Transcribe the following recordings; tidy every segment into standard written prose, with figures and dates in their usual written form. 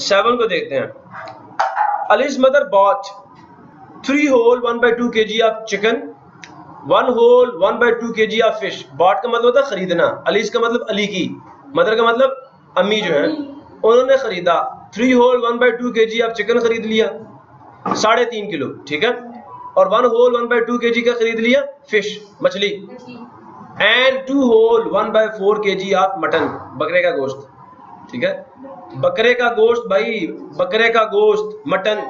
7 को देखते हैं। Ali's mother bought 3 whole 1/2 kg of chicken, 1 whole 1/2 kg of fish. bought का मतलब होता है खरीदना, Ali's का मतलब अली की, मदर का मतलब अम्मी जो है, उन्होंने खरीदा 3 whole 1/2 kg of chicken खरीद लिया 3.5 किलो, ठीक है, और 1 whole 1/2 kg का खरीद लिया फिश मछली, and 2 whole 1/4 kg of mutton, बकरे का गोश्त, ठीक है, बकरे का गोश्त भाई, बकरे का गोश्त mutton.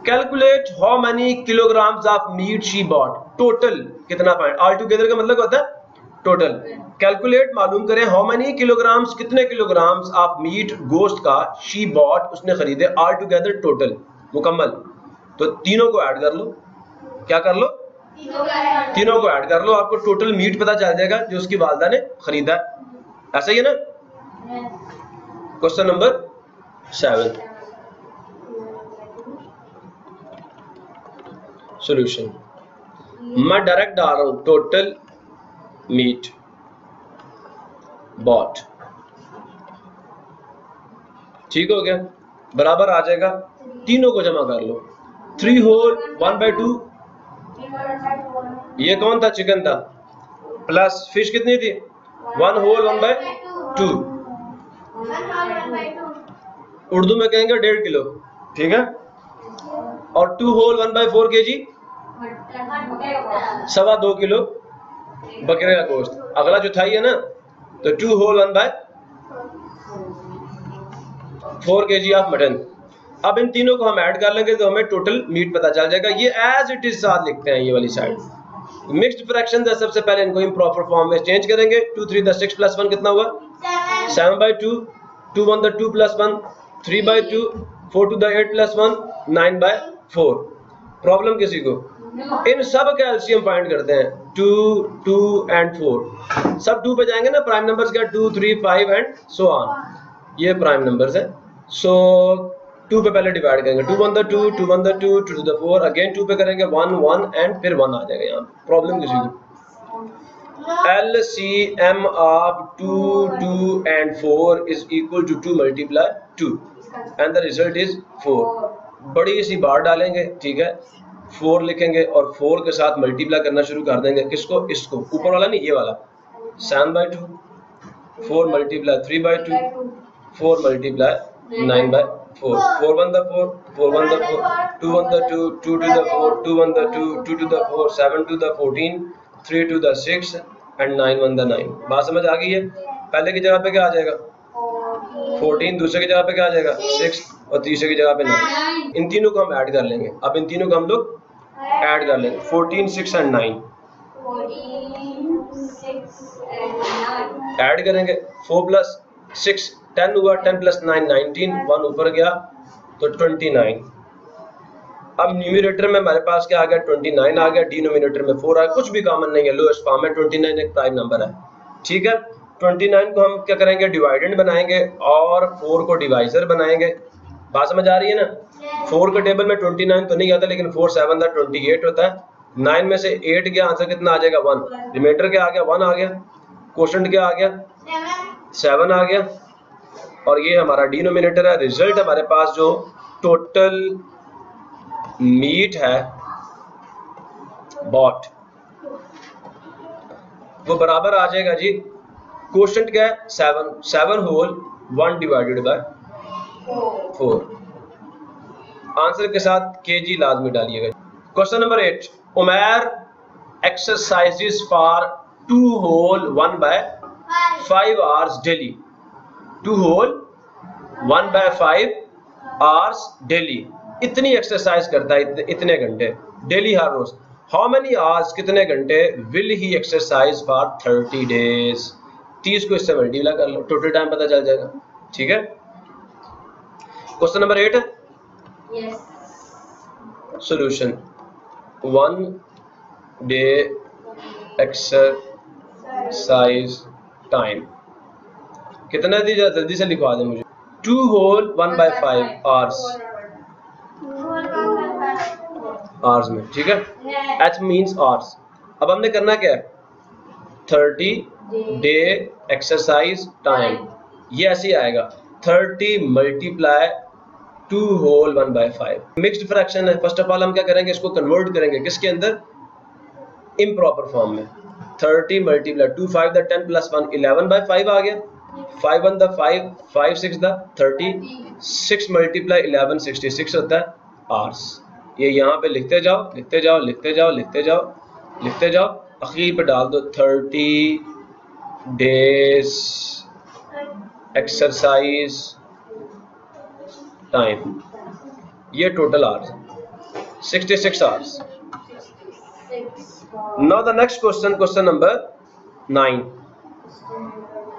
Calculate how many kilograms of meat she bought, total कितना पाएंगे, ऑल टुगेदर का मतलब होता है टोटल। कैलकुलेट मालूम करें हाउ मेनी किलोग्राम्स, कितने किलोग्राम्स ऑफ मीट गोश्त का शी बॉट उसने खरीदे, ऑल टुगेदर टोटल मुकम्मल। तो तीनों को ऐड कर लो, क्या कर लो, तीनों को ऐड कर लो, आपको टोटल मीट पता चल जाएगा जो उसकी वालदा ने खरीदा। ऐसा ही है ना। Question number 7 solution. मैं डायरेक्ट डाल रहा हूं, टोटल मीट बॉट, ठीक हो गया, बराबर आ जाएगा, तीनों को जमा कर लो। 3 whole 1/2, ये कौन था, चिकन था, प्लस फिश कितनी थी, 1 whole 1/2, उर्दू में कहेंगे 1.5 किलो, ठीक है, और 2 whole 1/4 kg 2.25 किलो बकरे का गोश्त। अगला जो था है ना, तो 2 whole 1/4 kg ऑफ मटन। अब इन तीनों को हम ऐड कर लेंगे तो हमें टोटल मीट पता चल जाएगा। ये एज इट इज साथ लिखते हैं, ये वाली साइड। मिक्स्ड फ्रैक्शन है, सबसे पहले इनको इम्प्रॉपर फॉर्म में चेंज करेंगे। 2 3 द 6 + 1 कितना हुआ, 7/2, 2 1 द 2 + 1 3/2, 4 2 द 8 + 1 9/4। प्रॉब्लम किसी को, इन सब का एलसीएम फाइंड करते हैं, 2 2 एंड 4, सब 2 पे जाएंगे ना, प्राइम नंबर्स का 2 3 5 एंड सो ऑन, ये प्राइम नंबर्स है। सो 2 पे पहले डिवाइड करेंगे, 2 1 द 2, 2 1 द 2, 2 2 द 4, अगेन 2 पे करेंगे 1 1 एंड फिर 1 आ जाएगा यहाँ। प्रॉब्लम किसी को, LCM of 2 2 and 4 is equal to 2 × 2 and the result is 4। बड़ी सी बार डालेंगे, ठीक है, 4 लिखेंगे और 4 के साथ मल्टीप्लाई करना शुरू कर देंगे, किसको, इसको, ऊपर वाला नहीं, ये वाला, 7/2, 4 × 3/2, 4 × 9/4, 4 1 the 4, 4 1 the 4, 2 1 the 2, 2 2 the 4, 2 1 the 2, 2 2 the 4, 7 2 the 14, 3 2 the 6 and 9 1 the 9। बात समझ आ गई है। पहले की जगह पे क्या आ जाएगा, 14, दूसरे की जगह पे क्या आ जाएगा 6, और तीसरे की जगह पे 9। इन तीनों को हम ऐड कर लेंगे। अब इन तीनों को हम लोग ऐड कर लेंगे, 14 6 एंड 9 ऐड करेंगे, 4 + 6 10 हुआ, 10 + 9 19, 1 ऊपर गया तो 29। अब न्यूमरेटर में हमारे पास क्या आ गया, 29 आ गया, डिनोमिनेटर में 4 आ गया, कुछ भी कॉमन नहीं है, लोएस्ट फॉर्म है, 29 एक प्राइम नंबर है, ठीक है। 29 को हम क्या करेंगे, डिवाइडेंड बनाएंगे और 4 को डिवाइजर बनाएंगे। बात समझ आ रही है ना। 4 के टेबल में 29 तो नहीं आता, लेकिन 4 7 था 28 होता है। 9 में से 8 गया, आंसर कितना आ जाएगा 1, रिमाइंडर क्या आ गया 1 आ गया, क्वोशंट क्या आ गया 7 आ गया, और ये हमारा डिनोमिनेटर है। रिजल्ट हमारे पास जो टोटल मीट है बॉट, वो बराबर आ जाएगा जी, क्वोशंट क्या है 7, 7 whole 1/4। आंसर के साथ केजी लाजमी डालिएगा। Question number 8, Umar exercises for 2 whole 1/5 hours daily, 2 whole 1/5 hours daily, इतनी एक्सरसाइज करता है, इतने घंटे डेली, हर रोज। हाउ मेनी आवर्स, कितने घंटे, will he exercise for 30 days, 30 को इससे मल्टीप्लाई कर लो, टोटल टाइम पता चल जाएगा, ठीक है। Question number 8 solution, 1 day exercise time कितना दी, जल्दी से लिखवा दे मुझे। 2 whole 1/5 आवर्स में, ठीक है, H मीन्स आवर्स। अब हमने करना क्या है, 30 डे एक्सरसाइज टाइम, ये ऐसे ही आएगा, 30 मल्टीप्लाई 2 होल 1/5। मिक्स्ड फ्रैक्शन है। फर्स्ट ऑफ ऑल हम क्या करेंगे, इसको कन्वर्ट करेंगे किसके अंदर, इम्प्रॉपर फॉर्म में। 30 मल्टीप्लाई 2 5 द 10 प्लस 1 11/5 आ गया। 5 1 द 5 5 6 द 30 6 मल्टीप्लाई 11 66 होता है आवर्स। ये यहाँ पे लिखते जाओ लिखते जाओ लिखते जाओ लिखते जाओ लिखते जाओ, आखिर पे डाल दो 30 डेज एक्सरसाइज टाइम, ये total hours 66 hours. Now the next question, question number 9।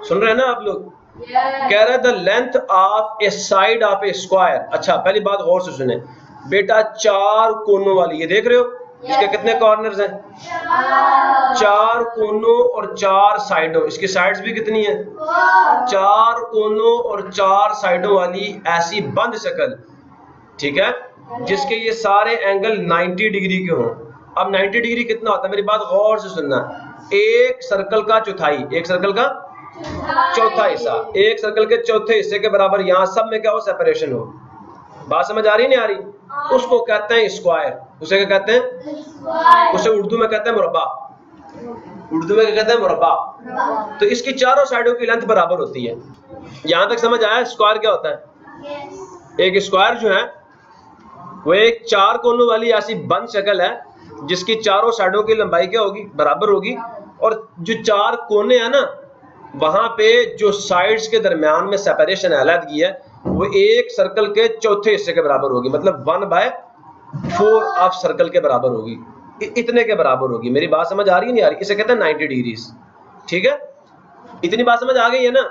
सुन रहे हैं ना आप लोग? कह रहा है the length of a side of a square. अच्छा पहली बात गौर से सुने बेटा, 4 कोनों वाली, ये देख रहे हो इसके कितने कॉर्नर्स हैं, 4 कोनों और 4 साइडों, इसकी साइड्स भी कितनी है, 4 कोनों और 4 साइडों वाली ऐसी बंद शक्ल, ठीक है, जिसके ये सारे एंगल 90 डिग्री के हों। अब 90 डिग्री कितना होता है, मेरी बात गौर से सुनना, एक सर्कल का चौथाई, एक सर्कल का चौथा हिस्सा, एक सर्कल के चौथे हिस्से के बराबर यहाँ सब में क्या हो, सेपरेशन हो। बात समझ आ रही नहीं आ रही? उसको कहते हैं स्क्वायर। उसे क्या कहते हैं, उसे उर्दू में कहते हैं मुरब्बा। उर्दू में क्या कहते हैं, मुरब्बा। तो इसकी चारों साइडों की लेंथ बराबर होती है। यहां तक समझ आया स्क्वायर क्या होता है? एक स्क्वायर जो है वो एक 4 कोनों वाली ऐसी बंद शक्ल है जिसकी चारों साइडों की लंबाई क्या होगी, बराबर होगी। और जो 4 कोने हैं ना, वहां पे जो साइड्स के दरमियान में सेपरेशन अलहदगी है वो एक सर्कल के चौथे हिस्से के बराबर होगी, मतलब 1/4 ऑफ सर्कल के बराबर होगी, इतने के बराबर होगी। मेरी बात समझ आ रही है नहीं आ रही? इसे कहते हैं 90 डिग्रीज। ठीक है, इतनी बात समझ आ गई है ना?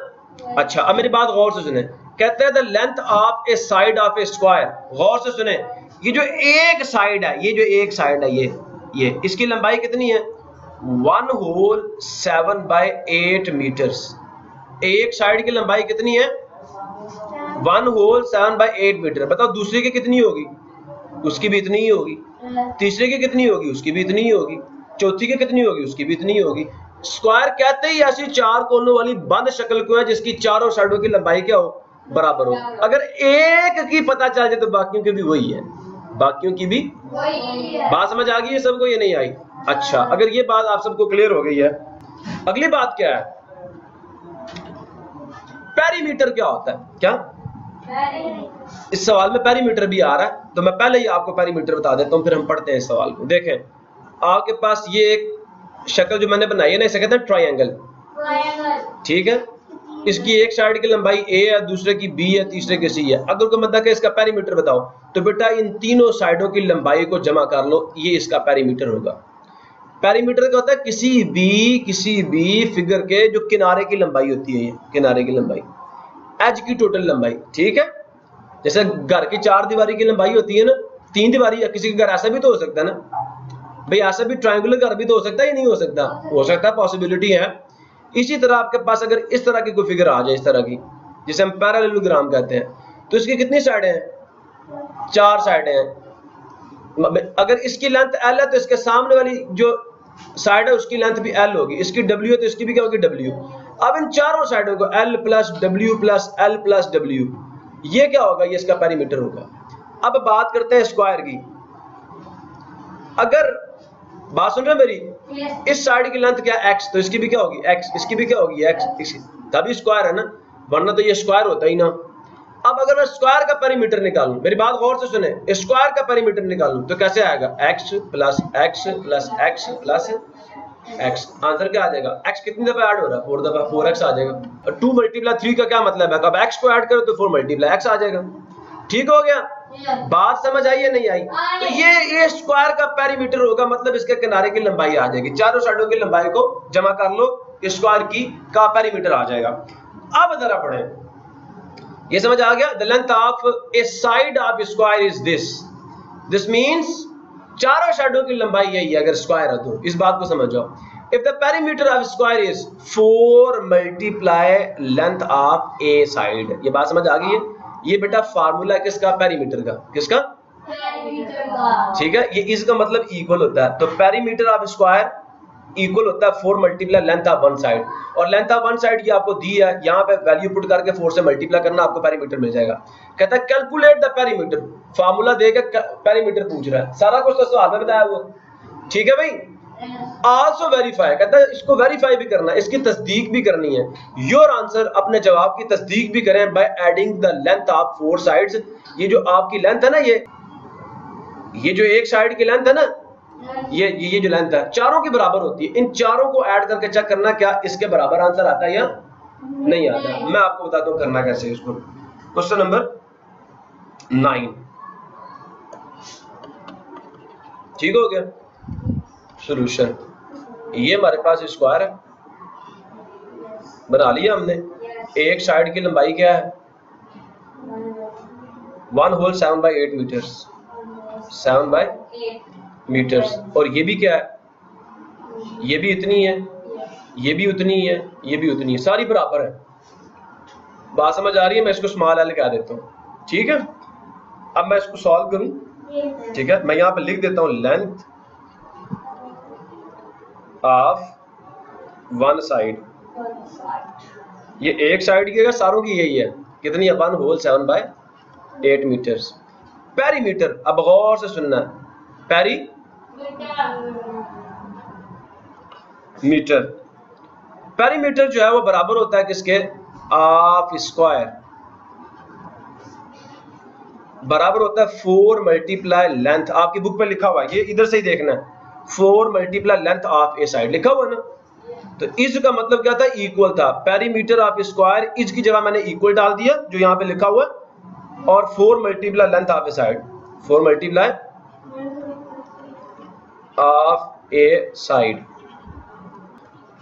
अच्छा अब मेरी बात गौर से सुने, कहते हैं the length of a side of a square. गौर से सुने, ये जो एक साइड है, ये जो एक साइड है, ये इसकी लंबाई कितनी है, 1 होल 7/8 मीटर्स। एक साइड की लंबाई कितनी है, 1 होल 7/8 मीटर। बताओ दूसरे की कितनी होगी, उसकी भी इतनी ही होगी। तीसरे की कितनी होगी, उसकी भी इतनी ही होगी। चौथी की कितनी होगी, उसकी भी इतनी ही होगी। स्क्वायर कहते ही ऐसी 4 कोनों वाली बंद शक्ल को है जिसकी चारों साइडों की लंबाई क्या हो, बराबर हो। अगर एक की पता चल जाए तो बाकियों की भी वही है, बाकियों की भी बात समझ आ गई है सबको, ये नहीं आई? अच्छा अगर ये बात आप सबको क्लियर हो गई है, अगली बात क्या है, पेरीमीटर क्या होता है? क्या इस सवाल में पेरीमीटर भी आ रहा है, तो मैं पहले ही आपको पेरीमीटर बता देता हूं, फिर हम पढ़ते हैं इस सवाल को। देखें आपके पास ये एक शक्ल जो मैंने बनाई है ना, इसे कहते हैं ट्रायंगल। ठीक है, इसकी एक साइड की लंबाई ए है, दूसरे की बी है, तीसरे की सी है। अगर कोई मतलब इसका पेरीमीटर बताओ, तो बेटा इन तीनों साइडों की लंबाई को जमा कर लो, ये इसका पेरीमीटर होगा। पेरीमीटर क्या होता है, किसी भी फिगर के जो किनारे की लंबाई होती है, ये किनारे की लंबाई, एज की टोटल लंबाई। ठीक है, जैसे घर की 4 दीवारी की लंबाई होती है ना, 3 दीवारी, या किसी का घर ऐसा भी तो हो सकता है ना भाई, ऐसा भी ट्रायंगुलर घर भी तो हो सकता है या नहीं हो सकता? हो सकता है, पॉसिबिलिटी है। इसी तरह आपके पास अगर इस तरह की कोई फिगर आ जाए, इस तरह की जिसे हम पैरेललोग्राम कहते हैं, तो इसकी कितनी साइडें हैं, 4 साइडें हैं। अगर इसकी लेंथ l है तो इसके सामने वाली जो साइड है उसकी लेंथ भी l होगी, इसकी w है तो इसकी भी क्या होगी, w। अब इन चारों साइडों को l plus w plus l plus w, ये क्या होगा, ये इसका पेरीमीटर होगा। अब बात करते हैं स्क्वायर की। अगर बात सुन रहे मेरी, इस साइड की लेंथ क्या x, तो इसकी भी क्या होगी x, इसकी भी क्या होगी x, तभी स्क्वायर है ना, वरना तो ये स्क्वायर होता ही ना। अब अगर मैं स्क्वायर का पेरीमीटर निकालूं, मेरी बात गौर से सुने, स्क्वायर का पेरीमीटर निकालूं तो कैसे आएगा, x plus x plus x plus x। Answer क्या आ जाएगा, x कितनी दफा ऐड हो रहा है, 4 दफा, 4x आ जाएगा। और 2 मल्टीप्लाई 3 का क्या मतलब है, अब x को ऐड करो तो 4 मल्टीप्लाई x आ जाएगा। ठीक हो गया, बात समझ आई है नहीं आई? तो ये स्क्वायर का पेरीमीटर होगा, मतलब इसके किनारे की लंबाई आ जाएगी, चारों साइडों की लंबाई को जमा कर लो, स्क्वायर की का पेरीमीटर आ जाएगा। अब जरा पढ़े, ये समझ आ गया, the length of a side of square is this means चारों साइडों की लंबाई यही है अगर स्क्वायर है तो। इस बात को समझ जाओ, if the perimeter of square is 4 multiply length of a side. ये बात समझ आ गई है? ये बेटा फार्मूला किसका, पेरीमीटर का, किसका, पेरीमीटर का। ठीक है, ये इसका मतलब इक्वल होता है। तो पेरीमीटर ऑफ स्क्वायर इक्वल होता है 4 multiply length of one side, और लेंथ ऑफ वन साइड ये आपको दी है, यहाँ पे वैल्यू पुट करके 4 से मल्टीप्लाई करना, आपको पेरीमीटर मिल जाएगा। कहता है कैलकुलेट द पेरीमीटर, फार्मूला देकर पेरीमीटर पूछ रहा है, सारा कुछ तो सवाल में बताया वो, ठीक है भाई। आल्सो वेरीफाई, कहता है इसको वेरीफाई भी करना है, इसकी तस्दीक भी करनी है। योर आंसर, अपने जवाब की तस्दीक भी करें by adding the length of 4 sides. ये जो आपकी लेंथ है ना, ये जो एक साइड की लेंथ है ना, ये जो लेंथ है चारों के बराबर होती है, इन चारों को ऐड करके चेक करना क्या इसके बराबर आंसर आता है या नहीं आता। मैं आपको बताता हूं करना कैसे इसको। क्वेश्चन नंबर 9, ठीक हो गया। सॉल्यूशन, ये हमारे पास स्क्वायर है, बना लिया हमने। एक साइड की लंबाई क्या है 1 होल 7/8 मीटर्स, 7/8 मीटर्स, और ये भी क्या है, ये भी इतनी है, ये भी उतनी है, ये भी उतनी है, सारी बराबर है। बात समझ आ रही है? मैं इसको स्मॉल एल कह देता हूँ, ठीक है। अब मैं इसको सॉल्व करूं, ठीक है। मैं यहां पे लिख देता हूं लेंथ ऑफ वन साइड, ये एक साइड की है, सारों की यही है, कितनी है 1 होल 7/8 मीटर्स। पेरीमीटर, अब गौर से सुनना, पेरीमीटर जो है वो बराबर होता है किसके, ऑफ स्क्वायर, बराबर होता है 4 मल्टीप्लाई लेंथ, आपकी बुक पे लिखा हुआ है, ये इधर से ही देखना है, 4 multiply length of a side लिखा हुआ है ना। तो इस का मतलब क्या था, इक्वल था। पेरीमीटर ऑफ स्क्वायर, इस की जगह मैंने इक्वल डाल दिया जो यहाँ पे लिखा हुआ है, और 4 multiply length of a side, 4 multiply of a side,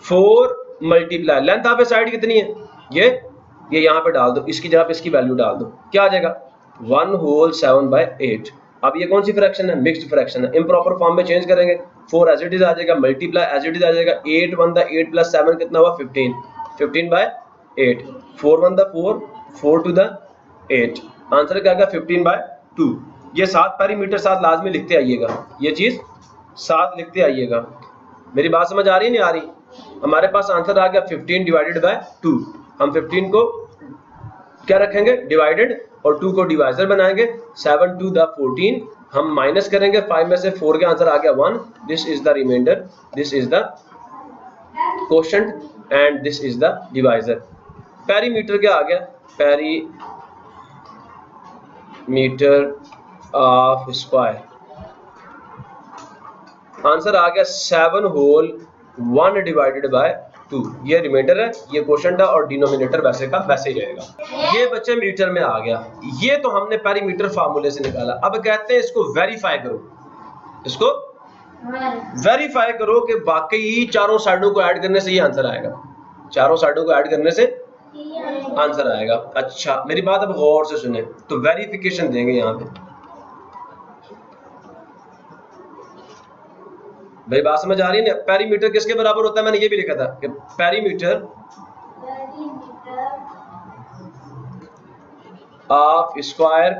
4 multiply length of a side कितनी है, ये यहाँ पे डाल दो, इसकी जगह पे इसकी वैल्यू डाल दो, क्या आ जाएगा 1 होल 7/8। अब ये कौन सी फ्रैक्शन है, मिक्स्ड फ्रैक्शन है, इम्प्रॉपर फॉर्म में चेंज करेंगे, 4 एज इट इज आ जाएगा, मल्टीप्लाई एज इट इज आ जाएगा, 8 1 द 8 प्लस 7 कितना हुआ 15, 15/8, 4 1 द 4, 4 2 द 8, आंसर क्या आएगा 15/2। ये 7 पेरीमीटर साथ लाजमी लिखते आइएगा, ये चीज साथ लिखते आइएगा। मेरी बात समझ आ रही है नहीं आ रही? हमारे पास आंसर आ गया 15/2। हम 15 को क्या रखेंगे डिवाइडेड, और 2 को डिवाइजर बनाएंगे, 7 2 द 14, हम माइनस करेंगे 5 में से 4 के आंसर आ गया 1, this is the remainder, this is the quotient and this is the divisor. Perimeter क्या आ गया, पेरीमीटर ऑफ स्क्वायर, आंसर आ गया 7 होल 1 डिवाइडेड बाय 2, ये रिमाइंडर है, ये क्वोशंट है, और डिनोमिनेटर वैसे का वैसे ही रहेगा। ये बच्चे मीटर में आ गया, ये तो हमने पेरीमीटर फार्मूले से निकाला। अब कहते हैं इसको वेरीफाई करो, इसको वेरीफाई करो कि वाकई चारों साइडों को ऐड करने से ये आंसर आएगा, चारों साइडों को ऐड करने से आंसर आएगा। अच्छा मेरी बात अब गौर से सुने, तो वेरिफिकेशन देंगे यहाँ पे, भाई बात समझ आ रही है ना। पेरीमीटर किसके बराबर होता है, मैंने ये भी लिखा था कि perimeter of square,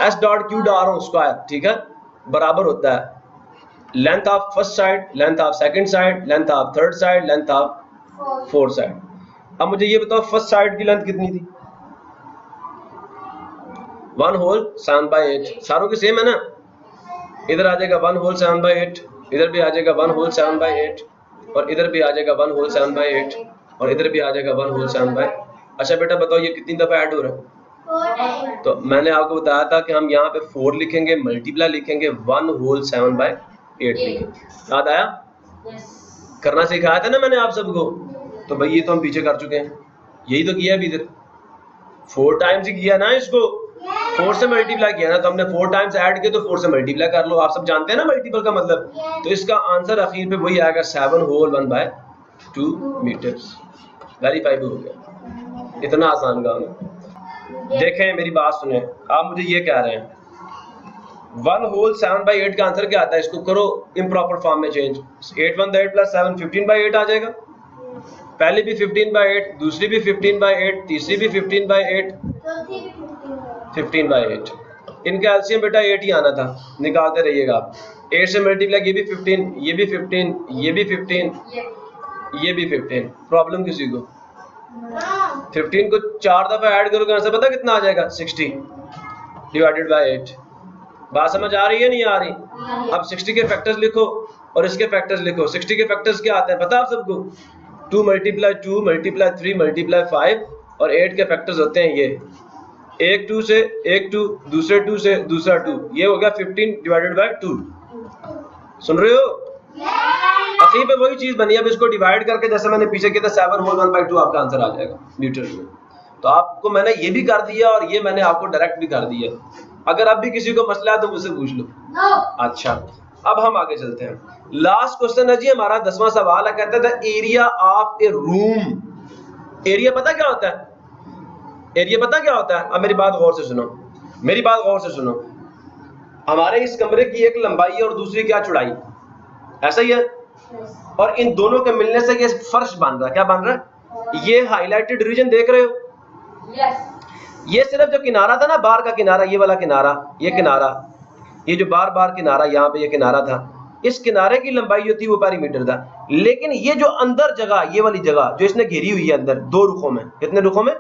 S dot Q डाल रहा हूं स्क्वायर, ठीक है, बराबर होता है length of first side, length of second side, length of third side, length of fourth side. अब मुझे ये बताओ फर्स्ट साइड की लेंथ कितनी थी, 1 होल 7/8, सारों की सेम है ना, इधर आ जाएगा 1 होल 7/8, इधर भी आ जाएगा 1 होल 7/8, और इधर भी आ जाएगा 1 होल 7/8, और इधर भी आ जाएगा 1 होल 7/8। अच्छा बेटा बताओ ये कितनी दफा ऐड हो रहा है, तो मैंने आपको बताया था कि हम यहाँ पे 4 लिखेंगे, मल्टीप्लाई लिखेंगे, 1 होल 7/8 लिखेंगे, याद आया? करना सिखाया था ना मैंने आप सबको, तो भाई ये तो हम पीछे कर चुके हैं, यही तो किया अभी इधर, 4 टाइम्स ही किया ना इसको, 4 से मल्टीप्लाई किया ना, तो हमने 4 टाइम्स ऐड किया तो 4 से मल्टीप्लाई कर लो, आप सब जानते हैं ना मल्टीपल का मतलब। तो इसका आंसर आखिर पे वही आएगा 7 होल 1/2 मीटर्स। वेरीफाई भी हो गया, इतना आसान काम है। देखें मेरी बात सुने, आप मुझे ये कह रहे हैं 1 होल 7/8 का आंसर क्या आता है, इसको करो इम्प्रॉपर फॉर्म में चेंज, 8 1 8 प्लस 7 15/8 आ जाएगा, पहली भी 15/8, दूसरी भी 15/8, तीसरी भी 15/8, 15/8। इनका एलसीएम बेटा 8 ही आना था, निकालते रहिएगा आप। 8 से मल्टीप्लाई, ये भी 15, ये भी 15, ये भी 15, ये भी 15। प्रॉब्लम किसी को? 15 को 4 दफा ऐड करोगे आंसर पता कितना आ जाएगा? 60 डिवाइडेड बाय 8। बात समझ आ रही है नहीं आ रही? अब 60 के फैक्टर्स लिखो और इसके फैक्टर्स लिखो। 60 के फैक्टर्स क्या आते हैं पता आप सबको? 2 मल्टीप्लाई 2 मल्टीप्लाई 3 मल्टीप्लाई 5 और 8 के फैक्टर्स होते हैं ये, एक 2 से एक 2, दूसरे 2 से दूसरा 2, ये हो गया 15 डिवाइडेड बाय 2। सुन रहे हो? आखिर पे वही चीज बनी। अब इसको डिवाइड करके जैसे मैंने पीछे किया था 7 होल 1/2 आपका आंसर आ जाएगा मीटर में। तो आपको मैंने ये भी कर दिया और ये मैंने आपको डायरेक्ट भी कर दिया। अगर अब भी किसी को मसला है तो मुझसे पूछ लो। अच्छा, अब हम आगे चलते हैं। लास्ट क्वेश्चन है जी हमारा 10वां सवाल है, कहता है area of A room. Area पता क्या होता है? एरिया पता क्या होता है? अब मेरी बात गौर से सुनो, मेरी बात गौर से सुनो। हमारे इस कमरे की एक लंबाई है और दूसरी क्या चौड़ाई, ऐसा ही है। और इन दोनों के मिलने से ये फर्श बन रहा है। क्या बन रहा है? ये हाईलाइटेड रीजन देख रहे हो? ये सिर्फ जो किनारा था ना, बाहर का किनारा, ये वाला किनारा, ये किनारा, ये जो बार बार किनारा यहाँ पे ये किनारा था, इस किनारे की लंबाई जो थी वो पेरीमीटर था। लेकिन ये जो अंदर जगह, ये वाली जगह जो इसने घेरी हुई है अंदर 2 रुखों में, कितने रुखों में?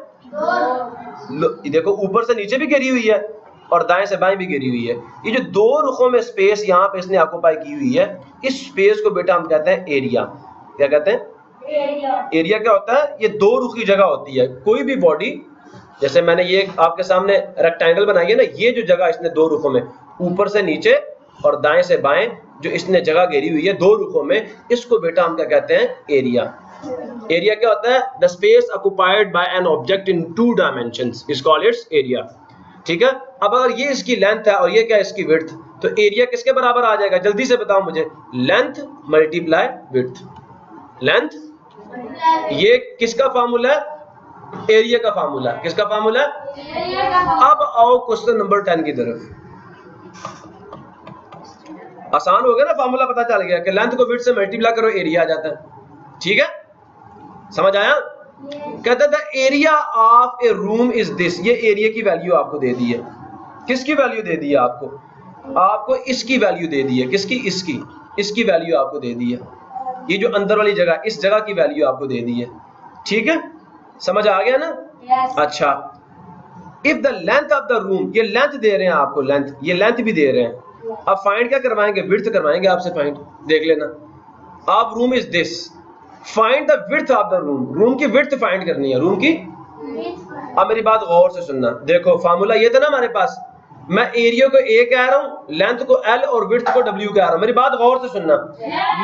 देखो ऊपर से नीचे भी घेरी हुई है और दाएं से बाएं भी घेरी हुई है। ये जो 2 रुखों में स्पेस यहाँ पे इसने ऑक्युपाई की हुई है, इस स्पेस को बेटा हम कहते हैं एरिया। क्या कहते हैं? एरिया क्या होता है? ये 2 रुखी जगह होती है। कोई भी बॉडी, जैसे मैंने ये आपके सामने रेक्टेंगल बनाई है ना, ये जो जगह इसने 2 रुखों में, ऊपर से नीचे और दाएं से बाएं जो इसने जगह घेरी हुई है 2 रुखों में, इसको बेटा हम क्या कहते हैं? एरिया। एरिया क्या होता है? The space occupied by an object in 2 dimensions is called its area. ठीक है। अब अगर ये इसकी लेंथ है और ये क्या इसकी विड्थ, तो एरिया किसके बराबर आ जाएगा? जल्दी से बताओ मुझे। Length multiply width. लेंथ, ये किसका फार्मूला है? एरिया का फार्मूला। किसका फार्मूला? अब आओ क्वेश्चन नंबर 10 की तरफ। आसान हो गया ना, फार्मूला पता चल गया कि लेंथ को विड्थ से मल्टीप्लाई करो एरिया आ जाता है। ठीक है, समझ आया? कहता था area of A room is this. ये एरिया की वैल्यू आपको दे दी है। किसकी वैल्यू दे दी है आपको? आपको इसकी वैल्यू दे दी है। किसकी? इसकी वैल्यू आपको दे दी है। ये जो अंदर वाली जगह, इस जगह की वैल्यू आपको दे दी है। ठीक है, समझ आ गया ना? अच्छा, if the length of the room, ये लेंथ दे रहे हैं आपको, लेंथ, ये लेंथ भी दे रहे हैं। अब फाइंड क्या करवाएंगे? विड्थ करवाएंगे आपसे फाइंड। देख लेना, आप room is this, find the width of the room. Room की विड्थ फाइंड करनी है, रूम की। अब मेरी बात गौर से सुनना। देखो फार्मूला ये था ना हमारे पास, मैं एरिया को ए कह रहा हूं, लेंथ को एल और विड्थ को डब्ल्यू कह रहा हूं। मेरी बात गौर से सुनना।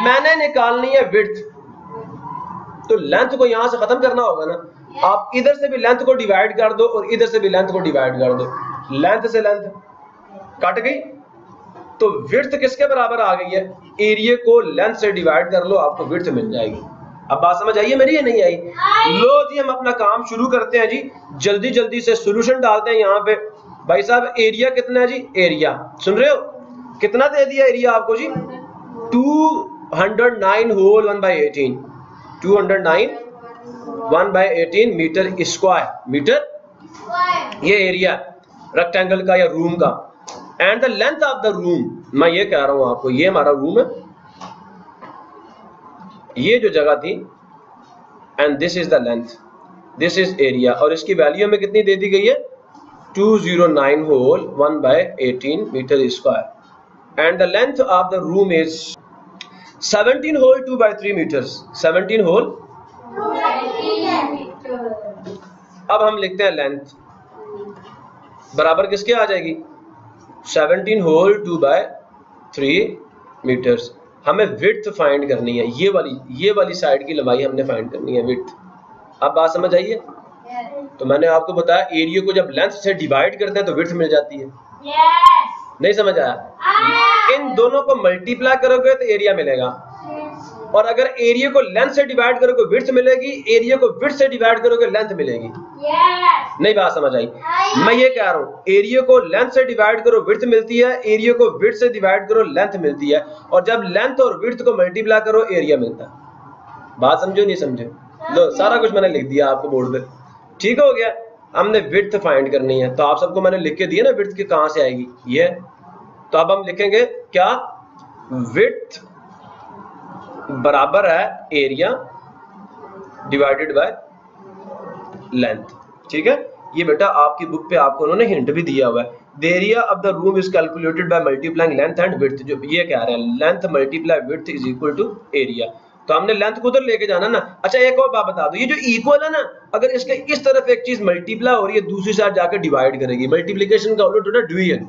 मैंने निकालनी है विड्थ, तो लेंथ को यहां से खत्म करना होगा ना। आप इधर से भी लेंथ को डिवाइड कर दो और इधर से भी लेंथ को डिवाइड कर दो। लेंथ से लेंथ कट गई, तो विड्थ किसके बराबर आ गई है? एरिया को लेंथ से डिवाइड कर लो, आपको विड्थ मिल जाएगी। अब बात समझ आई है मेरी या नहीं आई? लो जी, हम अपना काम शुरू करते हैं जी। जल्दी जल्दी से सॉल्यूशन डालते हैं यहाँ पे। भाई साहब एरिया कितना है जी? एरिया सुन रहे हो? कितना दे दिया एरिया आपको जी? 209 होल 1/18। 209 1/18 metre square. मीटर ये एरिया रेक्टेंगल का या रूम का। And the length of the room, मैं ये कह रहा हूं आपको, ये हमारा रूम है, ये जो जगह थी, and this is the length, this is area, और इसकी वैल्यू हमें कितनी दे दी गई है? 209 whole 1/18 metre square. And the length of the room is 17 whole 2/3 metres. 17 whole. अब हम लिखते हैं लेंथ बराबर किसके आ जाएगी? 17 होल 2/3 मीटर्स। हमें विड्थ फाइंड करनी है, ये वाली साइड की लंबाई हमने फाइंड करनी है, विड्थ। अब बात समझ आई है? तो मैंने आपको बताया एरिया को जब लेंथ से डिवाइड करते हैं तो विड्थ मिल जाती है। नहीं समझ आया? इन दोनों को मल्टीप्लाई करोगे तो एरिया मिलेगा, और अगर एरिया को लेंथ से डिवाइड करोगे विड्थ मिलेगी, एरिया को विड्थ से डिवाइड करोगे लेंथ मिलेगी। नहीं बात समझ आई? मैं ये कह रहा हूँ एरिया को लेंथ से डिवाइड करो विड्थ मिलती है, एरिया को विड्थ से डिवाइड करो लेंथ मिलती है, और जब लेंथ और विड्थ को मल्टीप्लाई करो एरिया मिलता है। बात समझो नहीं समझे? लो सारा कुछ मैंने लिख दिया आपको बोर्ड पे। ठीक हो गया? हमने विड्थ फाइंड करनी है, तो आप सबको मैंने लिख के दिया ना विड्थ की कहां से आएगी, ये। तो अब हम लिखेंगे क्या, विड्थ बराबर है एरिया डिवाइडेड बाय लेंथ, ठीक है। ये बेटा आपकी बुक पे आपको उन्होंने हिंट भी दिया हुआ है, the area of the room is calculated by multiplying length and width. जो ये कह रहे हैं length multiply width is equal to area, तो हमने लेंथ को उधर लेके जाना ना। अच्छा एक और बात बता दो, ये जो इक्वल है ना, अगर इसके इस तरफ एक चीज मल्टीप्लाई हो रही है, दूसरी साइड जाकर डिवाइड करेगी, मल्टीप्लिकेशन का उल्टा होता है डिवीजन,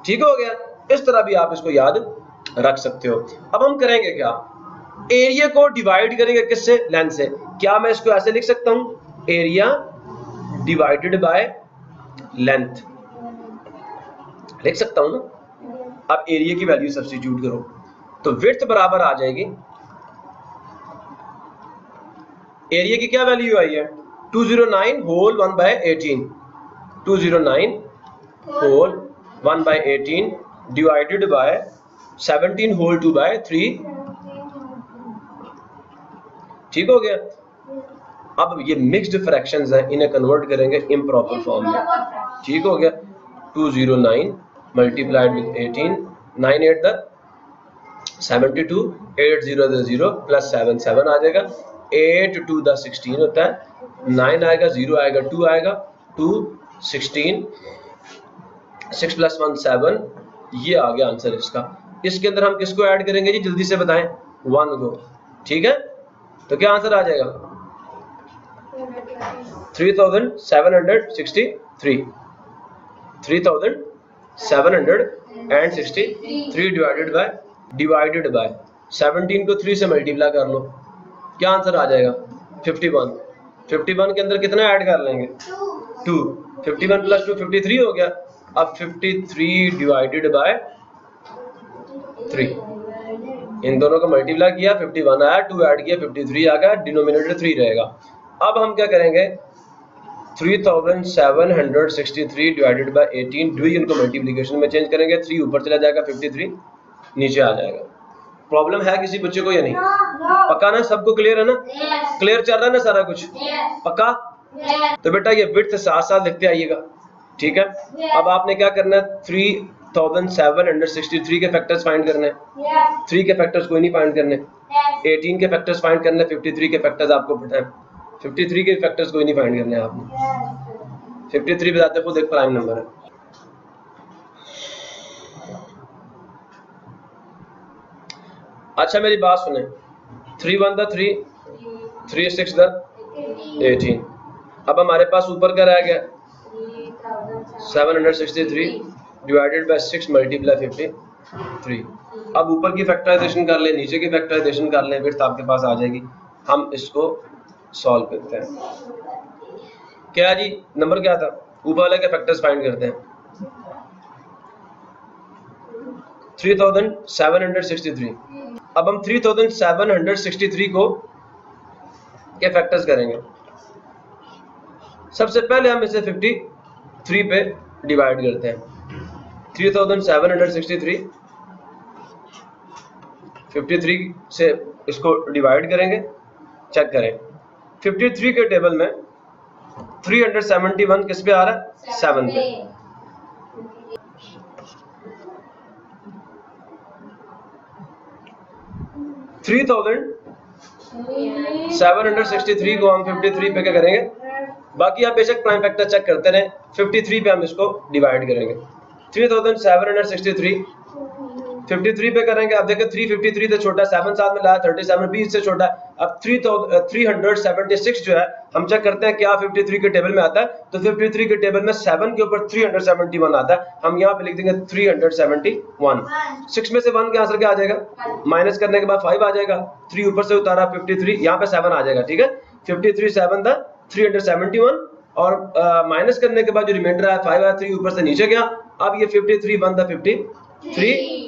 ठीक हो गया। इस तरह भी आप इसको याद रख सकते हो। अब हम करेंगे क्या, एरिया को डिवाइड करेंगे किससे, लेंथ से। क्या मैं इसको ऐसे लिख सकता हूं, एरिया डिवाइडेड बाय लेंथ, लिख सकता हूं ना। अब एरिया की वैल्यू सब्स्टिट्यूट करो, तो विड्थ बराबर आ जाएगी, एरिया की क्या वैल्यू आई है, 209 whole 1 by 18, 209 whole 1 by 18 divided by 17 whole 2 by 3, ठीक हो गया। अब ये मिक्स्ड फ्रैक्शंस हैं, इन्हें कन्वर्ट करेंगे इम्प्रॉपर फॉर्म में, ठीक हो गया। 209 multiplied with 18, 9 8 the 72, 8 0 the 0 plus 7 7 आ जाएगा, 8 2 द 16 होता है, 9 आएगा, 0 आएगा, 2 आएगा, 2 16, 6 प्लस 1 7, ये आ गया आंसर इसका। इसके अंदर हम किसको ऐड करेंगे जी, जल्दी से बताएं, 1 को, ठीक है। तो क्या आंसर आ जाएगा, 3763, 3763 डिवाइडेड बाय 17 को 3 से मल्टीप्लाई कर लो, क्या आंसर आ जाएगा, 51। 51 के अंदर कितना ऐड कर लेंगे, 2, 51 प्लस 2 53 हो गया। अब 53 डिवाइडेड बाय 3, इन दोनों को मल्टीप्लाई किया, 51 आया, 2 ऐड किया, 53 आ गया, डिनोमिनेटर 3 रहेगा। अब हम क्या करेंगे, 3763 डिवाइडेड बाय 18, डिवीजन को मल्टीप्लिकेशन में चेंज करेंगे, 3 ऊपर चला जाएगा, 53 नीचे आ जाएगा। प्रॉब्लम है किसी बच्चे को या नहीं, पक्का ना, सबको क्लियर है ना, क्लियर चल रहा है ना सारा कुछ, पक्का। तो बेटा ये विड्थ साथ साथ लिखते आइएगा, ठीक है। अब आपने क्या करना है, 3763 के फैक्टर्स फाइंड करने, 3 के फैक्टर्स कोई नहीं फाइंड करने, 18 के फैक्टर्स फाइंड करने, 53 के फैक्टर्स आपको पता है, 53 के फैक्टर्स कोई नहीं फाइंड करने आपने, 53 बताते खुद एक प्राइम नंबर है। अच्छा मेरी बात सुने, 3 1 द 3, 3 6 द 18, अब हमारे पास ऊपर का रह गया 763 डिवाइडेड बाय 6 मल्टीप्लाई 53। अब ऊपर की फैक्टराइजेशन कर ले, नीचे की फैक्टराइजेशन कर ले, फिर आपके पास आ जाएगी। हम इसको सॉल्व करते हैं, क्या जी नंबर क्या था, ऊपर वाले के फैक्टर्स फाइंड करते हैं। 3763, अब हम 3763 को के फैक्टर्स करेंगे। सबसे पहले हम इसे 53 पे डिवाइड करते हैं, 3763 53 से इसको डिवाइड करेंगे, चेक करें 53 के टेबल में 371 किस पे आ रहा है, 7 पे। 3763 को हम 53 पे क्या करेंगे, बाकी आप बेशक प्राइम फैक्टर चेक करते रहे, 53 पे हम इसको डिवाइड करेंगे। 3763 53 पे करेंगे, अब देखिए 353 से छोटा, 7 साथ में लाया, 37 भी इससे छोटा। अब 376 जो है हम चेक करते हैं क्या 53 के टेबल में आता है, तो 53 के टेबल में 7 के ऊपर 371 आता है, हम यहाँ पे लिख देंगे 371। 6 में से 1 के आंसर क्या आ जाएगा, माइनस करने के बाद 5 आ जाएगा, 3 ऊपर से उतारा 53, यहाँ पे 7 आ जाएगा, ठीक है। 53 7 था 371 और माइनस करने के बाद जो रिमाइंडर आया 5 आया, 3 ऊपर से नीचे गया। अब ये 53 1 था 53,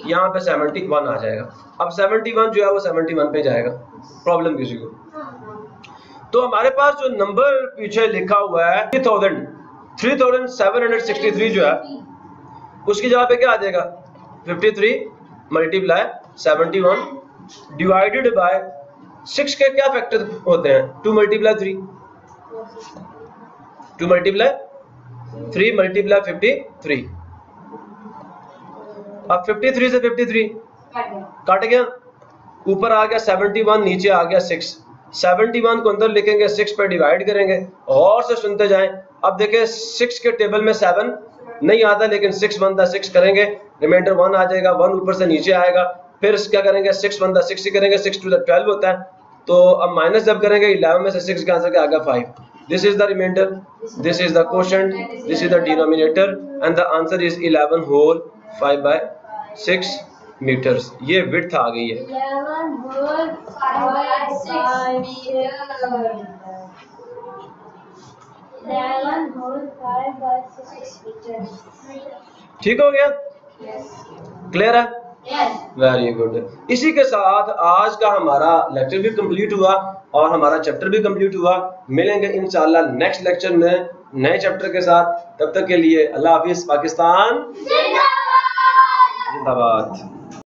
यहाँ पे 71 आ जाएगा। अब 71 जो है वो 71 पे जाएगा, प्रॉब्लम किसी को। तो हमारे पास जो नंबर पीछे लिखा हुआ है 3763 जो है उसकी जगह पे क्या आ जाएगा, 53 मल्टीप्लाई 71 डिवाइडेड बाय 6 के क्या फैक्टर होते हैं, 2 मल्टीप्लाई 3, 2 मल्टीप्लाई 3 मल्टीप्लाई 53। अब 53 से 53 कट गया, ऊपर आ गया 71, नीचे आ गया 6। 71 को अंदर लिखेंगे, 6 पे डिवाइड करेंगे और से सुनते जाएं। अब देखें 6 के टेबल में 7 नहीं आता, लेकिन 6 बनता 6 करेंगे, रिमाइंडर 1 आ जाएगा, 1 ऊपर से नीचे आएगा। फिर क्या करेंगे, 6 बनता 6 ही करेंगे, 6 टू द 12 होता है। तो अब माइनस जब करेंगे 11 में से 6 का आंसर क्या आएगा 5। This is the remainder, this is the quotient, this is the denominator and the answer is 11 whole 5/6 metres. ये विड्थ आ गई है। 11 होल 5/6 मीटर। ठीक हो गया? क्लियर है? Very good. इसी के साथ आज का हमारा लेक्चर भी कंप्लीट हुआ और हमारा चैप्टर भी कंप्लीट हुआ। मिलेंगे इंशाल्लाह नेक्स्ट लेक्चर में नए चैप्टर के साथ। तब तक के लिए अल्लाह हाफिज। पाकिस्तान जिंदाबाद।